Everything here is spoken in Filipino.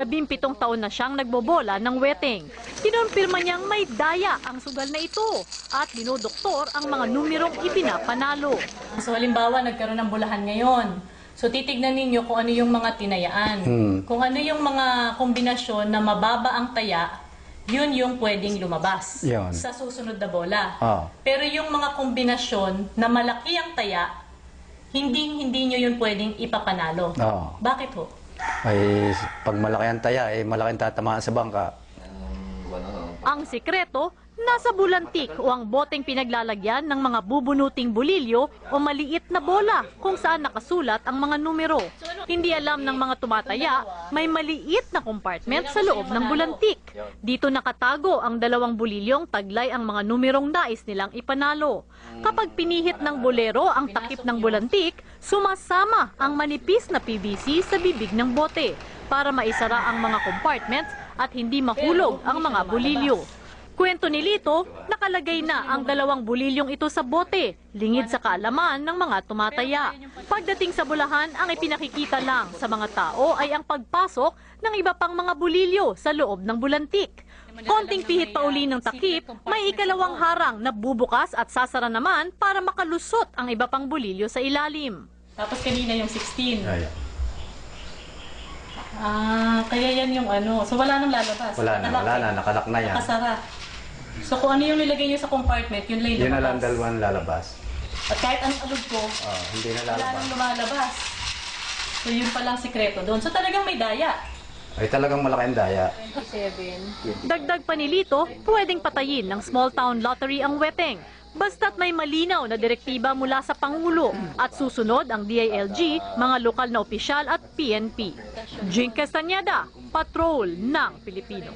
17 taon na siyang nagbobola ng weteng. Kinumpirma niyang may daya ang sugal na ito at dinodoktor ang mga numerong ipinapanalo. So halimbawa, nagkaroon ng bulahan ngayon. So titignan ninyo kung ano yung mga tinayaan. Kung ano yung mga kombinasyon na mababa ang taya, yun yung pwedeng lumabas sa susunod na bola. Pero yung mga kombinasyon na malaki ang taya, hindi nyo yun pwedeng ipapanalo. Bakit ho? Ay, pag malaki ang taya, malaking tatamaan sa bangka. Ang sikreto, nasa bulantik o ang boteng pinaglalagyan ng mga bubunuting bulilyo o maliit na bola kung saan nakasulat ang mga numero. Hindi alam ng mga tumataya, may maliit na compartment sa loob ng bulantik. Dito nakatago ang 2 bulilyong taglay ang mga numerong nais nilang ipanalo. Kapag pinihit ng bolero ang takip ng bulantik, sumasama ang manipis na PVC sa bibig ng bote para maisara ang mga compartments at hindi mahulog ang mga bulilyo. Kwento ni Lito, nakalagay na ang 2 bulilyong ito sa bote, lingid sa kaalaman ng mga tumataya. Pagdating sa bulahan, ang ipinakikita lang sa mga tao ay ang pagpasok ng iba pang mga bulilyo sa loob ng bulantik. Konting pihit pa uli ng takip, may ikalawang harang na bubukas at sasara naman para makalusot ang iba pang bulilyo sa ilalim. Tapos kanina yung 16. Kaya yan yung ano. So wala nang lalabas. Wala na, nakalak na yan. Nakasara. So kung ano yung nilagay nyo sa compartment, yun lang Yun na lang 2 lalabas. At kahit anong alog ko, Hindi na wala lalabas. nang lumalabas. So yun palang sikreto doon. So talagang may daya. Ay, talagang malaking daya. 27. Dagdag pa ni Lito, pwedeng patayin ng small town lottery ang weteng. Basta't may malinaw na direktiba mula sa Pangulo at susunod ang DILG, mga lokal na opisyal at PNP. Jing Castañeda, Patrol ng Pilipino.